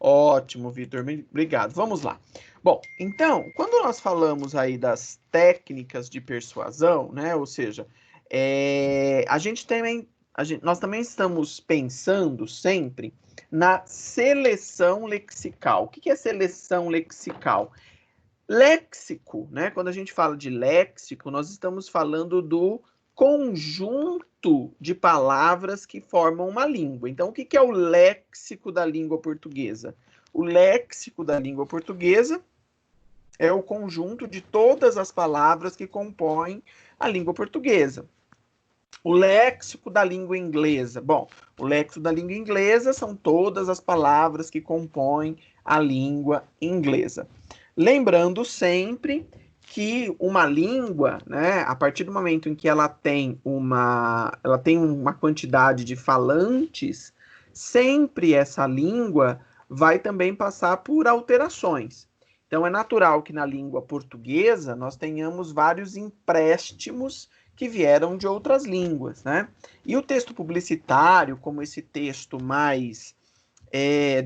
Ótimo, Vitor, obrigado. Vamos lá. Bom, então, quando nós falamos aí das técnicas de persuasão, né? Ou seja, nós também estamos pensando sempre na seleção lexical. O que é seleção lexical? Léxico, né? Quando a gente fala de léxico, nós estamos falando do conjunto de palavras que formam uma língua. Então, o que é o léxico da língua portuguesa? O léxico da língua portuguesa é o conjunto de todas as palavras que compõem a língua portuguesa. O léxico da língua inglesa. Bom, o léxico da língua inglesa são todas as palavras que compõem a língua inglesa. Lembrando sempre que uma língua, né, a partir do momento em que ela tem uma quantidade de falantes, sempre essa língua vai também passar por alterações. Então, é natural que na língua portuguesa nós tenhamos vários empréstimos que vieram de outras línguas, né? E o texto publicitário, como esse texto mais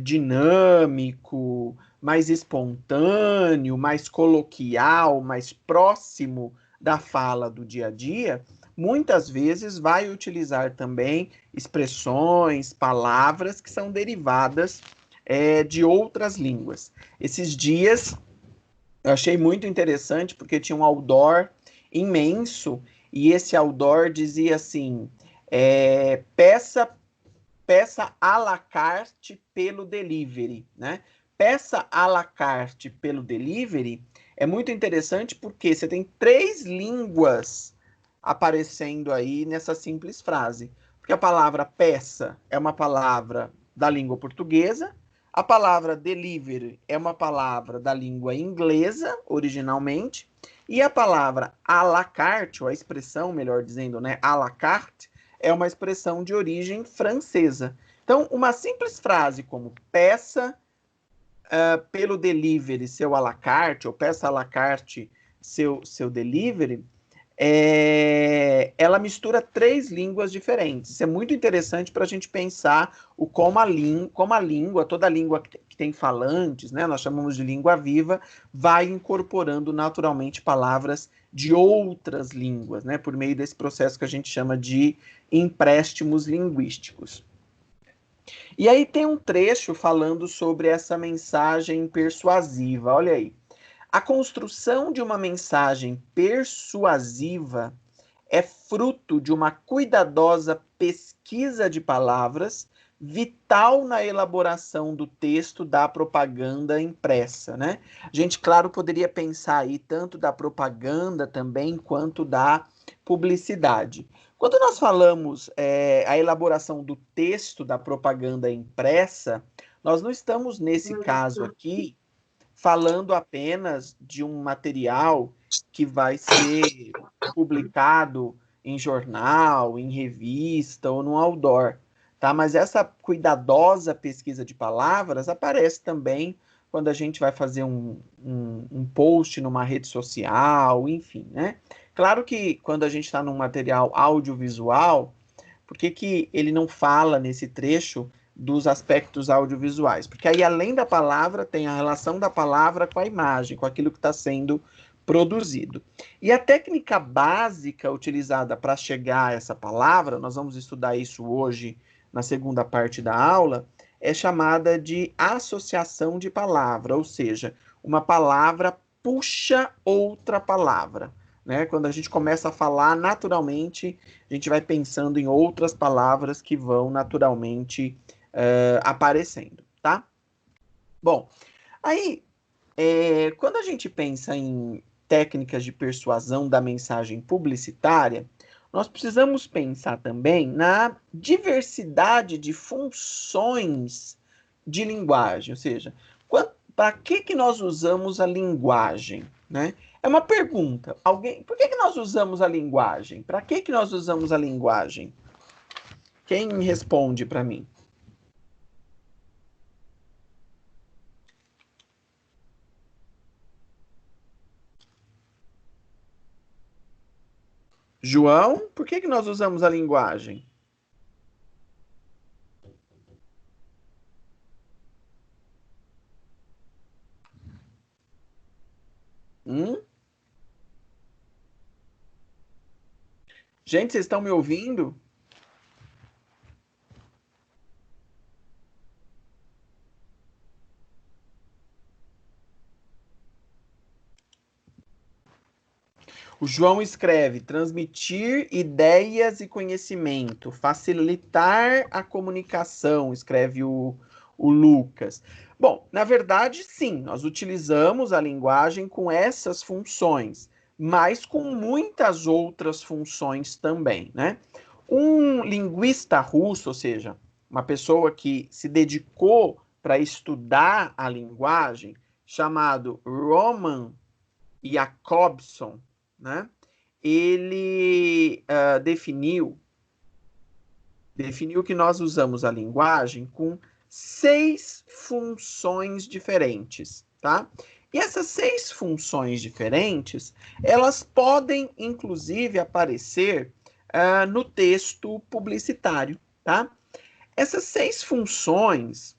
dinâmico, mais espontâneo, mais coloquial, mais próximo da fala do dia a dia, muitas vezes vai utilizar também expressões, palavras que são derivadas de outras línguas. Esses dias eu achei muito interessante porque tinha um outdoor imenso e esse outdoor dizia assim: peça à la carte pelo delivery, né? Peça à la carte pelo delivery é muito interessante porque você tem 3 línguas aparecendo aí nessa simples frase. Porque a palavra peça é uma palavra da língua portuguesa, a palavra delivery é uma palavra da língua inglesa, originalmente, e a palavra à la carte, ou a expressão, melhor dizendo, né, à la carte, é uma expressão de origem francesa. Então, uma simples frase como peça pelo delivery seu à la carte, ou peça à la carte seu delivery, ela mistura 3 línguas diferentes. Isso é muito interessante para a gente pensar como a língua, toda língua que tem falantes, né, nós chamamos de língua viva, vai incorporando naturalmente palavras de outras línguas, né, por meio desse processo que a gente chama de empréstimos linguísticos. E aí tem um trecho falando sobre essa mensagem persuasiva. Olha aí. A construção de uma mensagem persuasiva é fruto de uma cuidadosa pesquisa de palavras, vital na elaboração do texto da propaganda impressa, né? A gente, claro, poderia pensar aí tanto da propaganda também quanto da publicidade. Quando nós falamos a elaboração do texto da propaganda impressa, nós não estamos, nesse caso aqui, falando apenas de um material que vai ser publicado em jornal, em revista ou no outdoor, tá? Mas essa cuidadosa pesquisa de palavras aparece também quando a gente vai fazer um post numa rede social, enfim, né? Claro que quando a gente está num material audiovisual, por que ele não fala nesse trecho dos aspectos audiovisuais? Porque aí, além da palavra, tem a relação da palavra com a imagem, com aquilo que está sendo produzido. E a técnica básica utilizada para chegar a essa palavra, nós vamos estudar isso hoje na segunda parte da aula, é chamada de associação de palavra, ou seja, uma palavra puxa outra palavra. Né? Quando a gente começa a falar, naturalmente, a gente vai pensando em outras palavras que vão naturalmente aparecendo, tá? Bom, aí, quando a gente pensa em técnicas de persuasão da mensagem publicitária, nós precisamos pensar também na diversidade de funções de linguagem, ou seja, para que nós usamos a linguagem, né? É uma pergunta. Por que nós usamos a linguagem? Para que nós usamos a linguagem? Quem responde para mim? João, por que nós usamos a linguagem? Gente, vocês estão me ouvindo? O João escreve: transmitir ideias e conhecimento, facilitar a comunicação, escreve o Lucas. Bom, na verdade, sim, nós utilizamos a linguagem com essas funções, mas com muitas outras funções também, né? Um linguista russo, ou seja, uma pessoa que se dedicou para estudar a linguagem, chamado Roman Jakobson, né? Ele definiu que nós usamos a linguagem com 6 funções diferentes, tá? E essas 6 funções diferentes, elas podem, inclusive, aparecer no texto publicitário, tá? Essas 6 funções,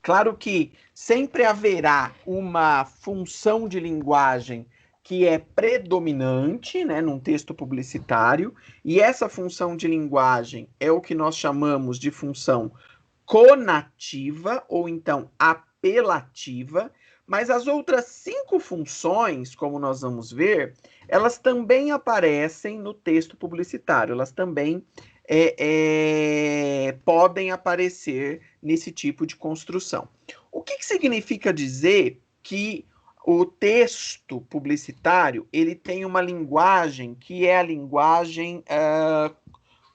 claro que sempre haverá uma função de linguagem que é predominante, né, num texto publicitário, e essa função de linguagem é o que nós chamamos de função conativa, ou então apelativa, mas as outras 5 funções, como nós vamos ver, elas também aparecem no texto publicitário, elas também podem aparecer nesse tipo de construção. O que significa dizer que o texto publicitário ele tem uma linguagem que é a linguagem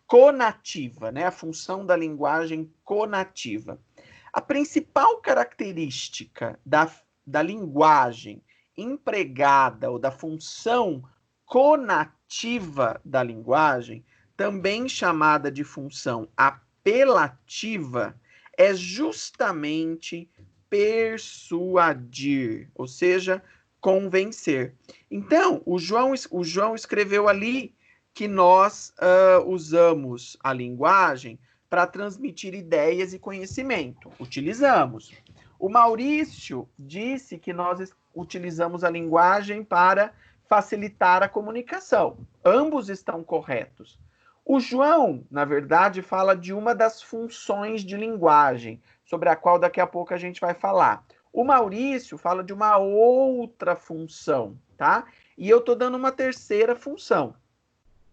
conativa, né? A função da linguagem conativa. A principal característica da linguagem empregada ou da função conativa da linguagem, também chamada de função apelativa, é justamente persuadir, ou seja, convencer. Então, o João escreveu ali que nós usamos a linguagem para transmitir ideias e conhecimento. Utilizamos. O Maurício disse que nós utilizamos a linguagem para facilitar a comunicação. Ambos estão corretos. O João, na verdade, fala de uma das funções de linguagem, sobre a qual daqui a pouco a gente vai falar. O Maurício fala de uma outra função, tá? E eu estou dando uma terceira função,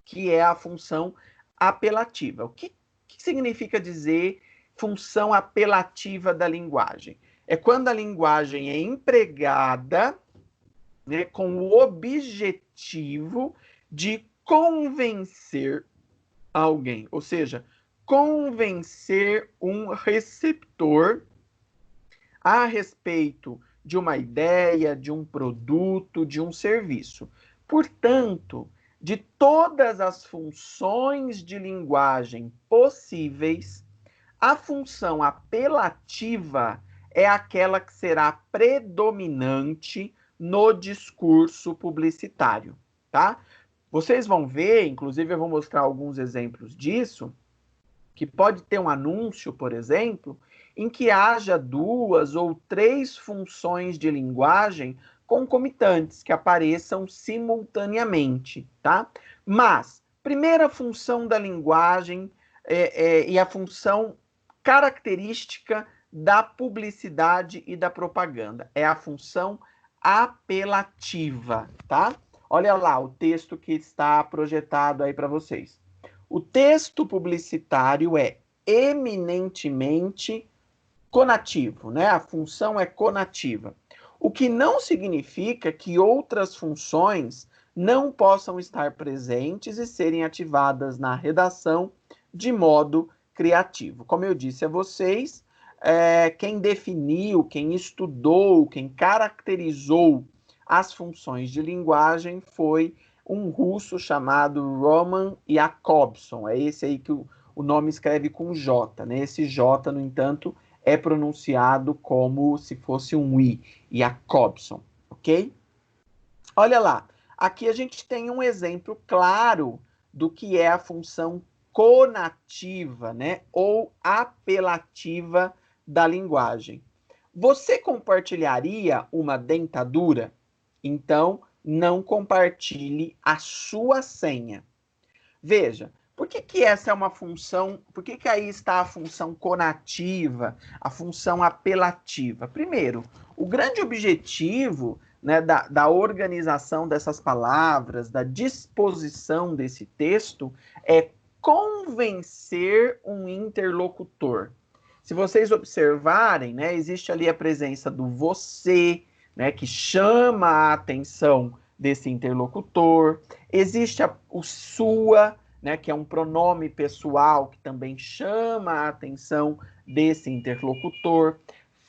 que é a função apelativa. O que significa dizer função apelativa da linguagem? É quando a linguagem é empregada, né, com o objetivo de convencer alguém, ou seja, convencer um receptor a respeito de uma ideia, de um produto, de um serviço. Portanto, de todas as funções de linguagem possíveis, a função apelativa é aquela que será predominante no discurso publicitário, tá? Vocês vão ver, inclusive eu vou mostrar alguns exemplos disso, que pode ter um anúncio, por exemplo, em que haja 2 ou 3 funções de linguagem concomitantes que apareçam simultaneamente, tá? Mas, primeira função da linguagem e a função característica da publicidade e da propaganda é a função apelativa, tá? Olha lá o texto que está projetado aí para vocês. O texto publicitário é eminentemente conativo, né? A função é conativa. O que não significa que outras funções não possam estar presentes e serem ativadas na redação de modo criativo. Como eu disse a vocês, quem definiu, quem estudou, quem caracterizou as funções de linguagem foi um russo chamado Roman Jakobson. É esse aí que o nome escreve com J, né? Esse J, no entanto, é pronunciado como se fosse um I, Jakobson, ok? Olha lá, aqui a gente tem um exemplo claro do que é a função conativa, né? Ou apelativa da linguagem. Você compartilharia uma dentadura? Então, não compartilhe a sua senha. Veja, por que que essa é uma função, por que que aí está a função conativa, a função apelativa? Primeiro, o grande objetivo, né, da organização dessas palavras, da disposição desse texto, é convencer um interlocutor. Se vocês observarem, né, existe ali a presença do você, né, que chama a atenção desse interlocutor. Existe o sua, né, que é um pronome pessoal que também chama a atenção desse interlocutor.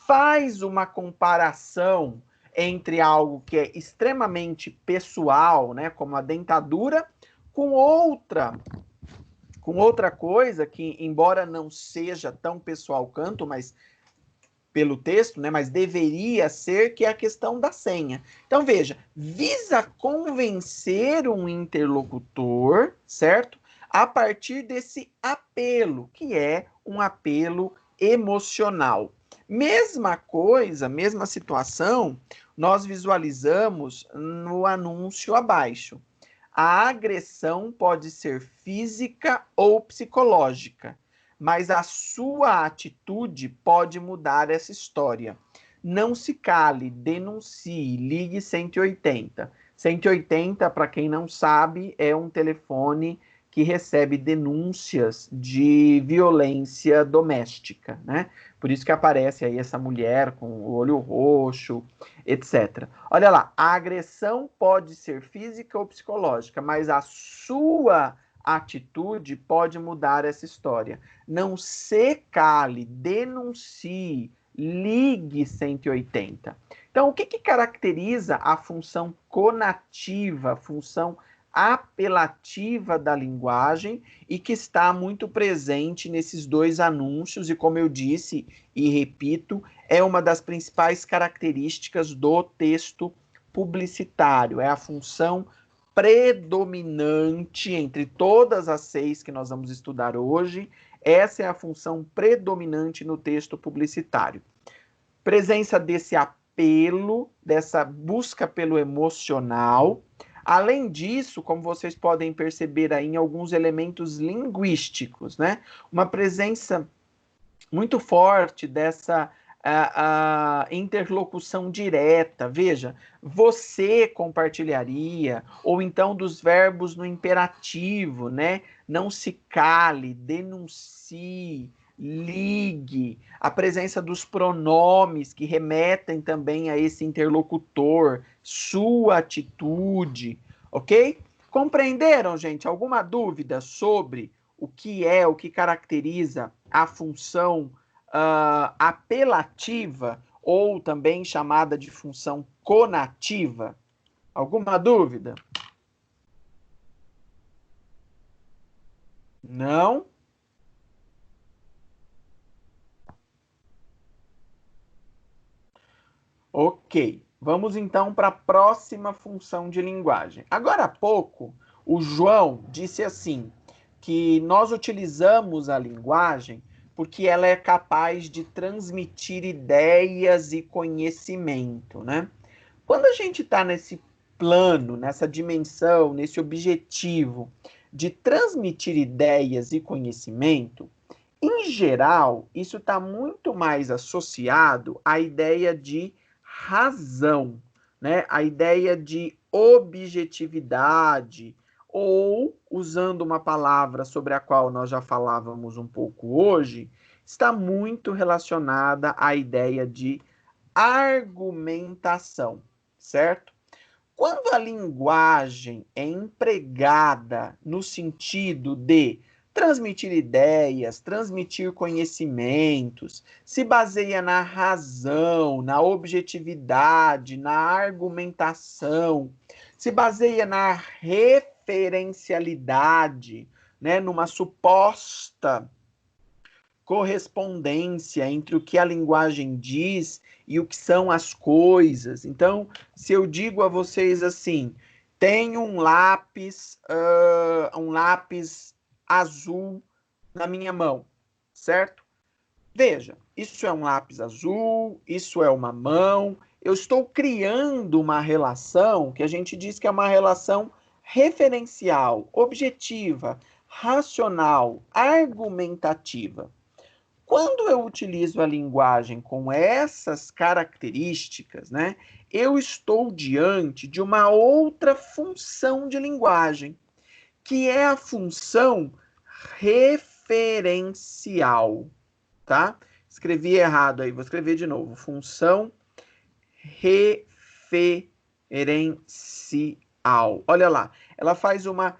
Faz uma comparação entre algo que é extremamente pessoal, né, como a dentadura, com outra coisa que, embora não seja tão pessoal quanto, mas pelo texto, né, mas deveria ser, que é a questão da senha. Então, veja, visa convencer um interlocutor, certo? A partir desse apelo, que é um apelo emocional. Mesma coisa, mesma situação, nós visualizamos no anúncio abaixo. A agressão pode ser física ou psicológica, mas a sua atitude pode mudar essa história. Não se cale, denuncie, ligue 180. 180, para quem não sabe, é um telefone que recebe denúncias de violência doméstica, né? Por isso que aparece aí essa mulher com o olho roxo, etc. Olha lá, a agressão pode ser física ou psicológica, mas a sua atitude pode mudar essa história. Não se cale, denuncie, ligue 180. Então, o que caracteriza a função conativa, a função apelativa da linguagem e que está muito presente nesses dois anúncios e, como eu disse e repito, é uma das principais características do texto publicitário, é a função predominante entre todas as 6 que nós vamos estudar hoje. Essa é a função predominante no texto publicitário. Presença desse apelo, dessa busca pelo emocional. Além disso, como vocês podem perceber aí em alguns elementos linguísticos, né? Uma presença muito forte dessa a interlocução direta. Veja, você compartilharia, ou então dos verbos no imperativo, né? Não se cale, denuncie, ligue, a presença dos pronomes que remetem também a esse interlocutor, sua atitude, ok? Compreenderam, gente? Alguma dúvida sobre o que caracteriza a função apelativa, ou também chamada de função conativa? Alguma dúvida? Não? Ok. Vamos então para a próxima função de linguagem. Agora há pouco, o João disse assim, que nós utilizamos a linguagem porque ela é capaz de transmitir ideias e conhecimento, né? Quando a gente está nesse plano, nessa dimensão, nesse objetivo de transmitir ideias e conhecimento, em geral, isso está muito mais associado à ideia de razão, né? A ideia de objetividade, ou, usando uma palavra sobre a qual nós já falávamos um pouco hoje, está muito relacionada à ideia de argumentação, certo? Quando a linguagem é empregada no sentido de transmitir ideias, transmitir conhecimentos, se baseia na razão, na objetividade, na argumentação, se baseia na referencialidade, né, numa suposta correspondência entre o que a linguagem diz e o que são as coisas. Então, se eu digo a vocês assim, tem um lápis azul na minha mão, certo? Veja, isso é um lápis azul, isso é uma mão, eu estou criando uma relação que a gente diz que é uma relação referencial, objetiva, racional, argumentativa. Quando eu utilizo a linguagem com essas características, né, eu estou diante de uma outra função de linguagem, que é a função referencial, tá? Escrevi errado aí, vou escrever de novo. Função referencial. Olha lá, ela faz uma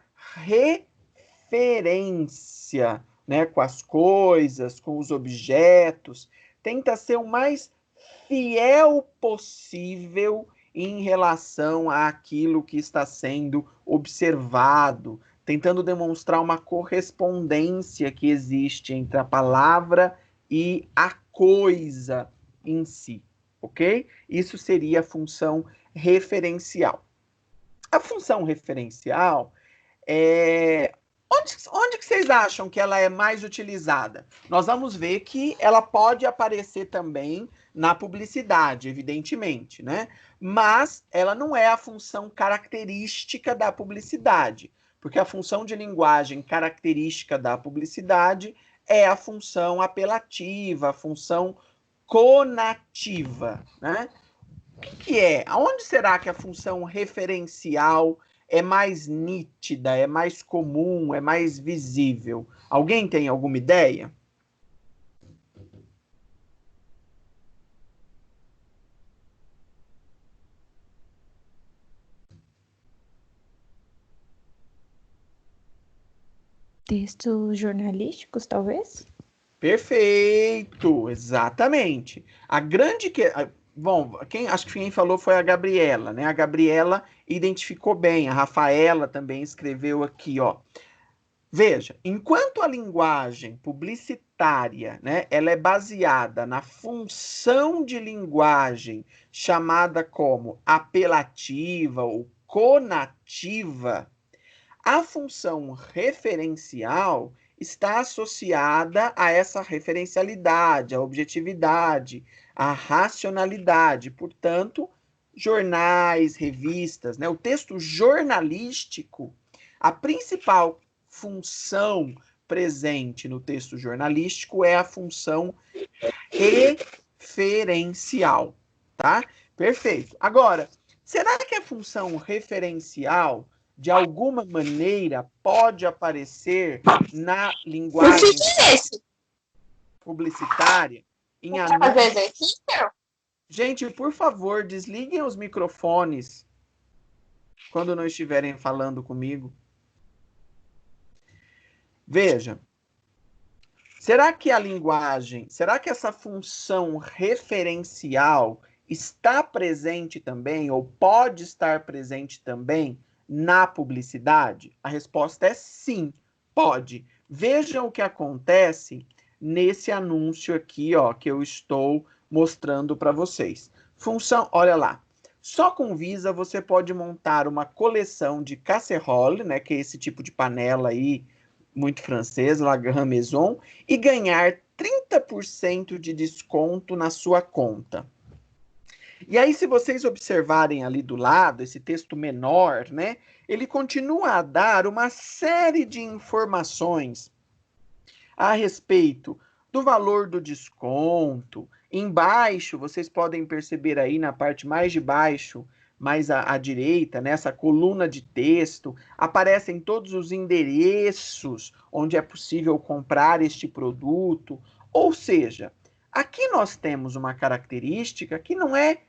referência, né, com as coisas, com os objetos, tenta ser o mais fiel possível em relação àquilo que está sendo observado, tentando demonstrar uma correspondência que existe entre a palavra e a coisa em si, ok? Isso seria a função referencial. A função referencial é... Onde que vocês acham que ela é mais utilizada? Nós vamos ver que ela pode aparecer também na publicidade, evidentemente, né? Mas ela não é a função característica da publicidade, porque a função de linguagem característica da publicidade é a função apelativa, a função conativa, né? O que é? Aonde será que a função referencial é mais nítida, é mais comum, é mais visível? Alguém tem alguma ideia? Textos jornalísticos, talvez? Perfeito, exatamente. A grande que bom, acho que quem falou foi a Gabriela, né? A Gabriela identificou bem, a Rafaela também escreveu aqui, ó. Veja, enquanto a linguagem publicitária, né, ela é baseada na função de linguagem chamada como apelativa ou conativa, a função referencial está associada a essa referencialidade, a objetividade, a racionalidade. Portanto, jornais, revistas, né? O texto jornalístico, a principal função presente no texto jornalístico é a função referencial, tá? Perfeito. Agora, será que a função referencial de alguma maneira pode aparecer na linguagem publicitária em anúncios? Gente, por favor, desliguem os microfones quando não estiverem falando comigo. Veja, será que a linguagem, será que essa função referencial está presente também, ou pode estar presente também na publicidade? A resposta é sim, pode. Vejam o que acontece nesse anúncio aqui, ó, que eu estou mostrando para vocês. Função, olha lá. Só com Visa você pode montar uma coleção de casserole, né, que é esse tipo de panela aí, muito francesa, La Grande Maison, e ganhar 30% de desconto na sua conta. E aí, se vocês observarem ali do lado, esse texto menor, né, ele continua a dar uma série de informações a respeito do valor do desconto. Embaixo, vocês podem perceber aí na parte mais de baixo, mais à direita, nessa coluna de texto, aparecem todos os endereços onde é possível comprar este produto. Ou seja, aqui nós temos uma característica que não é.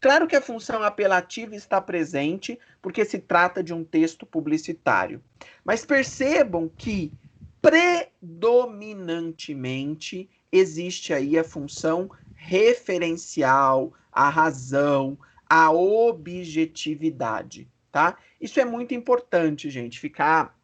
Claro que a função apelativa está presente, porque se trata de um texto publicitário. Mas percebam que predominantemente existe aí a função referencial, a razão, a objetividade, tá? Isso é muito importante, gente, ficar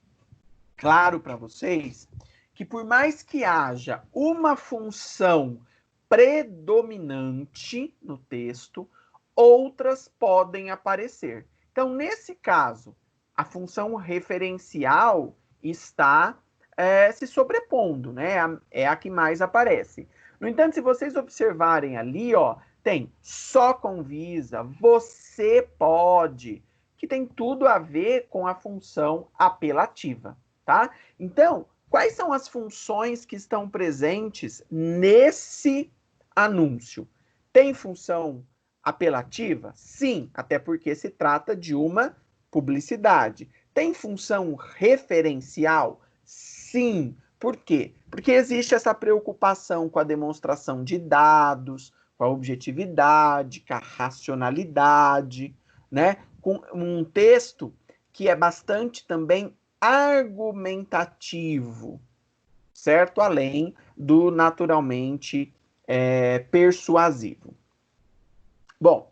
claro para vocês que por mais que haja uma função predominante no texto, outras podem aparecer. Então, nesse caso, a função referencial está se sobrepondo, né? É a que mais aparece. No entanto, se vocês observarem ali, ó, Tem só convisa, você pode, que tem tudo a ver com a função apelativa, tá? Então, quais são as funções que estão presentes nesse anúncio? Tem função apelativa? Sim, até porque se trata de uma publicidade. Tem função referencial? Sim. Por quê? Porque existe essa preocupação com a demonstração de dados, com a objetividade, com a racionalidade, né? Com um texto que é bastante também argumentativo, certo? Além do naturalmente persuasivo. Bom,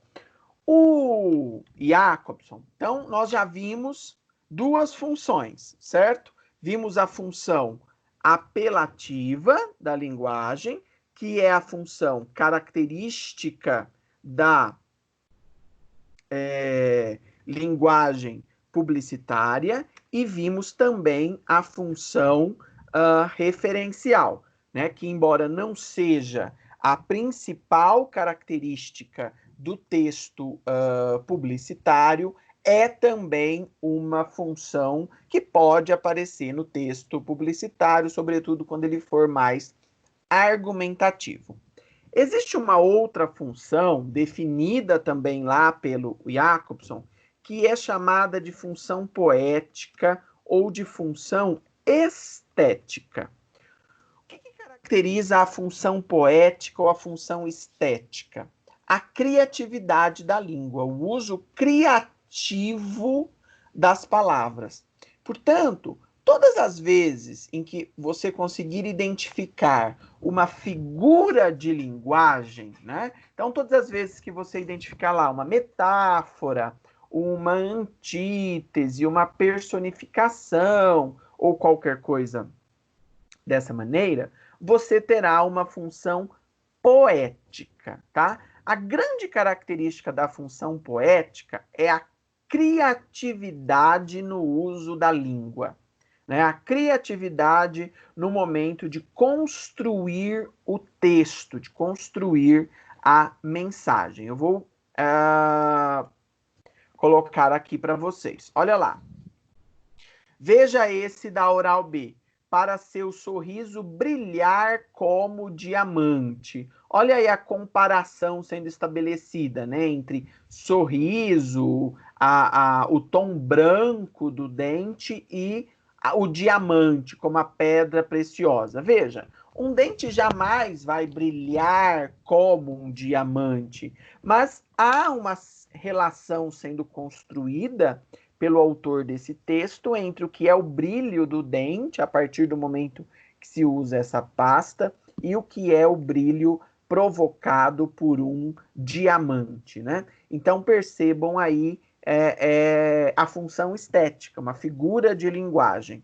o Jacobson, então nós já vimos duas funções, certo? Vimos a função apelativa da linguagem, que é a função característica da linguagem publicitária, e vimos também a função referencial, né, que embora não seja a principal característica do texto publicitário, é também uma função que pode aparecer no texto publicitário, sobretudo quando ele for mais argumentativo. Existe uma outra função, definida também lá pelo Jacobson, que é chamada de função poética ou de função estética. O que caracteriza a função poética ou a função estética? A criatividade da língua, o uso criativo das palavras. Portanto, todas as vezes em que você conseguir identificar uma figura de linguagem, né? Então, todas as vezes que você identificar lá uma metáfora, uma antítese, uma personificação ou qualquer coisa dessa maneira, você terá uma função poética, tá? A grande característica da função poética é a criatividade no uso da língua, né? A criatividade no momento de construir o texto, de construir a mensagem. Eu vou colocar aqui para vocês. Olha lá. Veja esse da Oral B. Para seu sorriso brilhar como diamante. Olha aí a comparação sendo estabelecida, né, entre sorriso, o tom branco do dente e o diamante como a pedra preciosa. Veja, um dente jamais vai brilhar como um diamante, mas há uma relação sendo construída pelo autor desse texto entre o que é o brilho do dente, a partir do momento que se usa essa pasta, e o que é o brilho provocado por um diamante, né? Então percebam aí a função estética, uma figura de linguagem.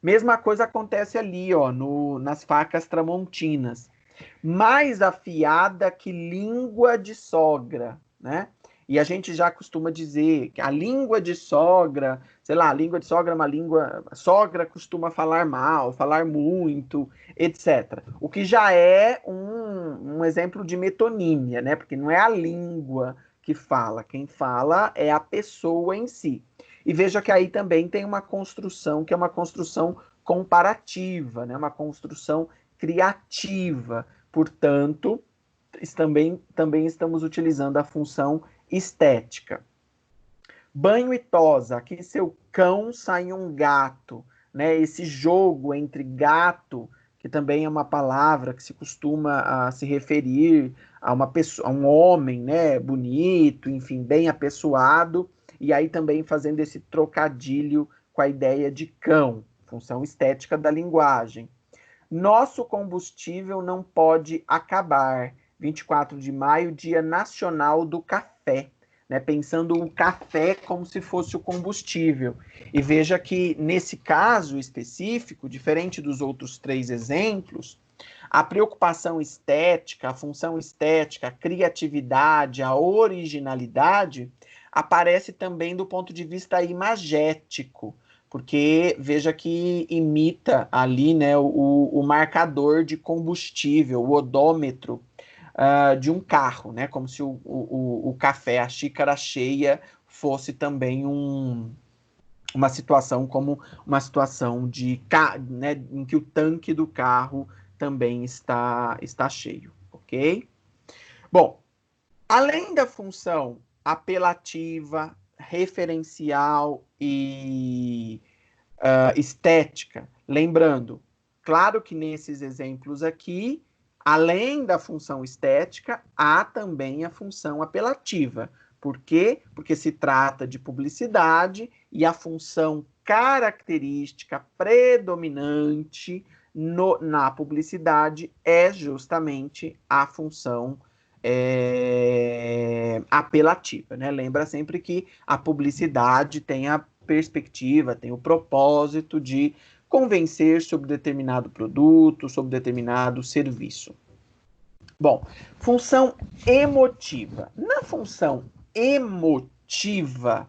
Mesma coisa acontece ali, ó, nas facas tramontinas. Mais afiada que língua de sogra, né? E a gente já costuma dizer que a língua de sogra, sei lá, a língua de sogra é uma língua... Sogra costuma falar mal, falar muito, etc. O que já é um exemplo de metonímia, né? Porque não é a língua que fala, quem fala é a pessoa em si. E veja que aí também tem uma construção, que é uma construção comparativa, né? Uma construção criativa. Portanto, também estamos utilizando a função estética. Banho e tosa, aqui seu cão sai um gato, né? Esse jogo entre gato, que também é uma palavra que se costuma a se referir a uma pessoa, a um homem, né, bonito, enfim, bem apessoado, e aí também fazendo esse trocadilho com a ideia de cão, função estética da linguagem. Nosso combustível não pode acabar. 24 de maio, Dia Nacional do Café, né? Pensando o café como se fosse o combustível. E veja que, nesse caso específico, diferente dos outros 3 exemplos, a preocupação estética, a função estética, a criatividade, a originalidade, aparece também do ponto de vista imagético, porque veja que imita ali, né, o marcador de combustível, o odômetro, de um carro, né? Como se o café, a xícara cheia, fosse também uma situação como uma situação né, em que o tanque do carro também está cheio, ok? Bom, além da função apelativa, referencial e estética, lembrando, claro que nesses exemplos aqui, além da função estética, há também a função apelativa. Por quê? Porque se trata de publicidade e a função característica predominante na publicidade é justamente a função apelativa, né? Lembra sempre que a publicidade tem a perspectiva, tem o propósito de convencer sobre determinado produto, sobre determinado serviço. Bom, função emotiva. Na função emotiva,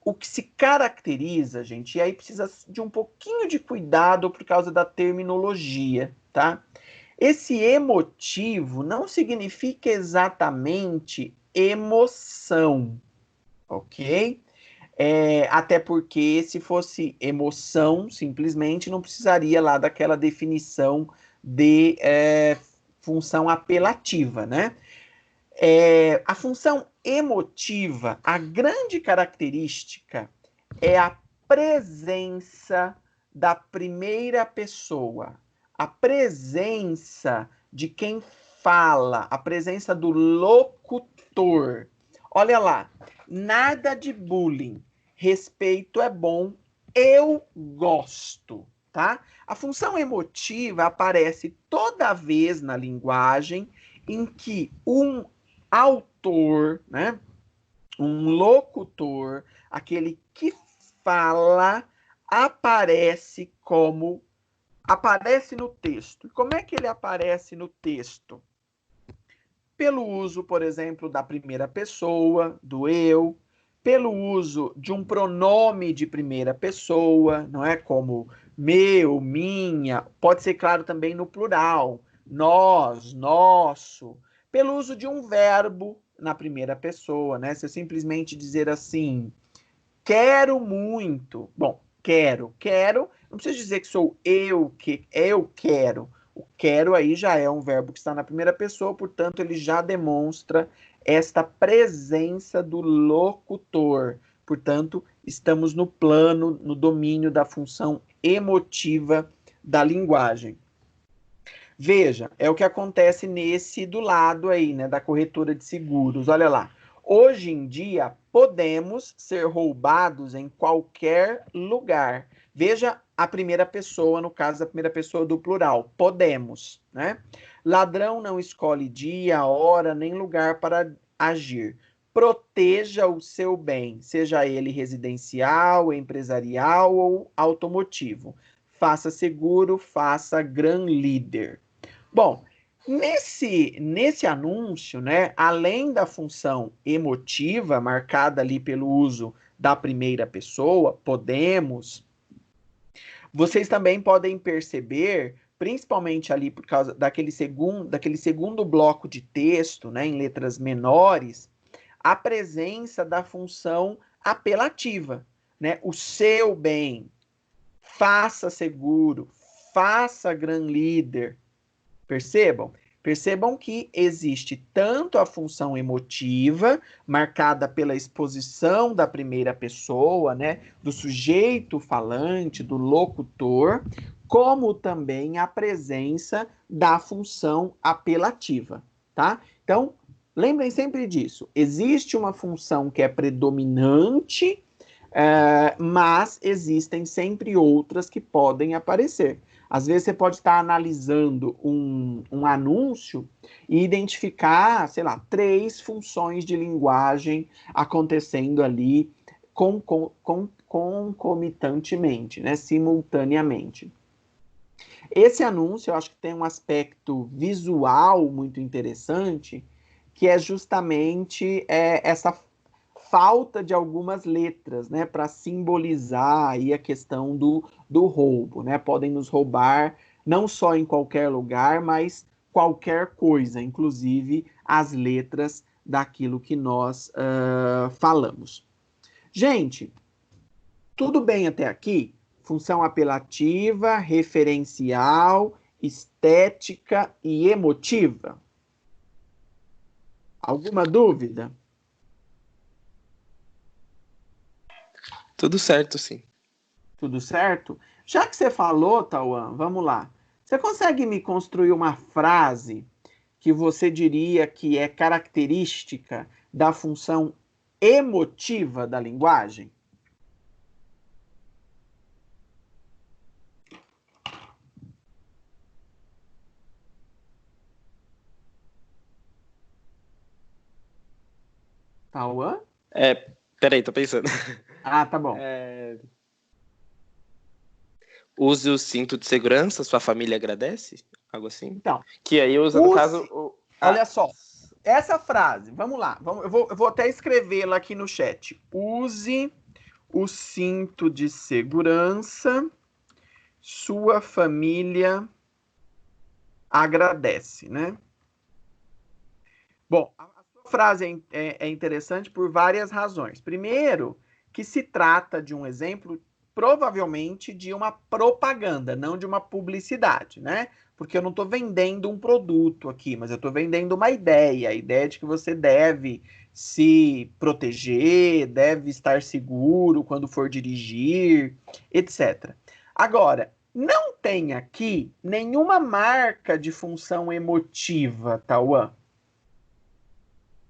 o que se caracteriza, gente, e aí precisa de um pouquinho de cuidado por causa da terminologia, tá? Esse emotivo não significa exatamente emoção, ok? Até porque se fosse emoção, simplesmente não precisaria lá daquela definição de função apelativa, né? A função emotiva, a grande característica é a presença da primeira pessoa, a presença de quem fala, a presença do locutor. Olha lá, nada de bullying, respeito é bom, eu gosto, tá? A função emotiva aparece toda vez na linguagem em que um autor, né, um locutor, aquele que fala, aparece no texto. E como é que ele aparece no texto? Pelo uso, por exemplo, da primeira pessoa, do eu, pelo uso de um pronome de primeira pessoa, não é? Como meu, minha, pode ser claro também no plural, nós, nosso, pelo uso de um verbo na primeira pessoa, né? Se eu simplesmente dizer assim, quero muito. Bom, quero, não preciso dizer que sou eu que eu quero. O quero aí já é um verbo que está na primeira pessoa, portanto, ele já demonstra esta presença do locutor. Portanto, estamos no plano, no domínio da função emotiva da linguagem. Veja, é o que acontece nesse do lado aí, né, da corretora de seguros. Olha lá. Hoje em dia, podemos ser roubados em qualquer lugar. Veja a primeira pessoa, no caso, a primeira pessoa do plural. Podemos, né? Ladrão não escolhe dia, hora, nem lugar para agir. Proteja o seu bem, seja ele residencial, empresarial ou automotivo. Faça seguro, faça gran líder. Bom, nesse anúncio, né, além da função emotiva, marcada ali pelo uso da primeira pessoa, podemos, vocês também podem perceber, principalmente ali por causa daquele segundo bloco de texto, né, em letras menores, a presença da função apelativa, né? O seu bem, faça seguro, faça gran líder. Percebam? Percebam que existe tanto a função emotiva, marcada pela exposição da primeira pessoa, né, do sujeito falante, do locutor, como também a presença da função apelativa, tá? Então, lembrem sempre disso. Existe uma função que é predominante, mas existem sempre outras que podem aparecer. Às vezes você pode estar analisando um anúncio e identificar, sei lá, 3 funções de linguagem acontecendo ali concomitantemente, né, simultaneamente. Esse anúncio, eu acho que tem um aspecto visual muito interessante, que é justamente essa falta de algumas letras, né, para simbolizar aí a questão do roubo, né? Podem nos roubar não só em qualquer lugar, mas qualquer coisa, inclusive as letras daquilo que nós falamos. Gente, tudo bem até aqui? Função apelativa, referencial, estética e emotiva. Alguma dúvida? Tudo certo, sim. Tudo certo? Já que você falou, Tauan, vamos lá. Você consegue me construir uma frase que você diria que é característica da função emotiva da linguagem? Tauan? Peraí, tô pensando. Ah, tá bom. Use o cinto de segurança, sua família agradece? Algo assim? Então, que aí usa, no caso... Olha só, essa frase, vamos lá, eu vou até escrevê-la aqui no chat. Use o cinto de segurança, sua família agradece, né? Bom, a sua frase é interessante por várias razões. Primeiro, que se trata de um exemplo, provavelmente, de uma propaganda, não de uma publicidade, né? Porque eu não estou vendendo um produto aqui, mas eu estou vendendo uma ideia. A ideia de que você deve se proteger, deve estar seguro quando for dirigir, etc. Agora, não tem aqui nenhuma marca de função emotiva, Tauan.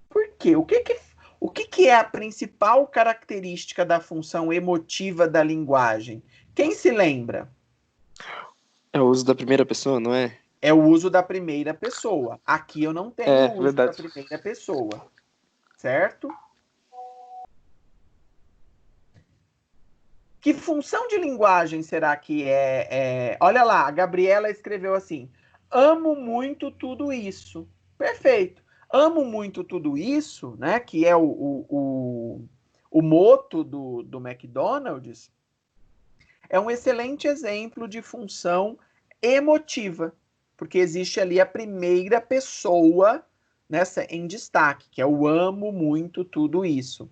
Por quê? O que é a principal característica da função emotiva da linguagem? Quem se lembra? É o uso da primeira pessoa, não é? É o uso da primeira pessoa. Aqui eu não tenho o uso verdade. da primeira pessoa. Certo? Que função de linguagem será que é? Olha lá, a Gabriela escreveu assim: amo muito tudo isso. Perfeito. Amo muito tudo isso, né? Que é o moto do McDonald's. É um excelente exemplo de função emotiva, porque existe ali a primeira pessoa em destaque, que é o amo muito tudo isso.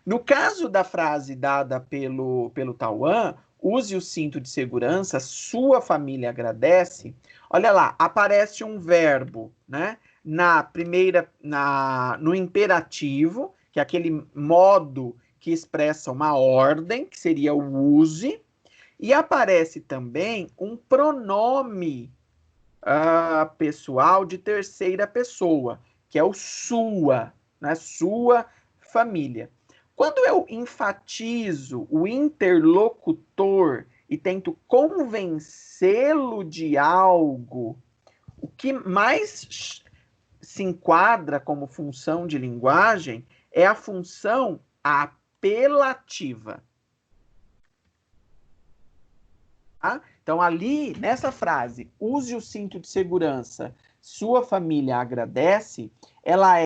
No caso da frase dada pelo Tauan, use o cinto de segurança, sua família agradece. Olha lá, aparece um verbo, né? No imperativo, que é aquele modo que expressa uma ordem, que seria o use, e aparece também um pronome pessoal de terceira pessoa, que é o sua, né? Sua família. Quando eu enfatizo o interlocutor e tento convencê-lo de algo, o que mais se enquadra como função de linguagem é a função apelativa. Tá? Então, ali, nessa frase, use o cinto de segurança, sua família agradece, ela é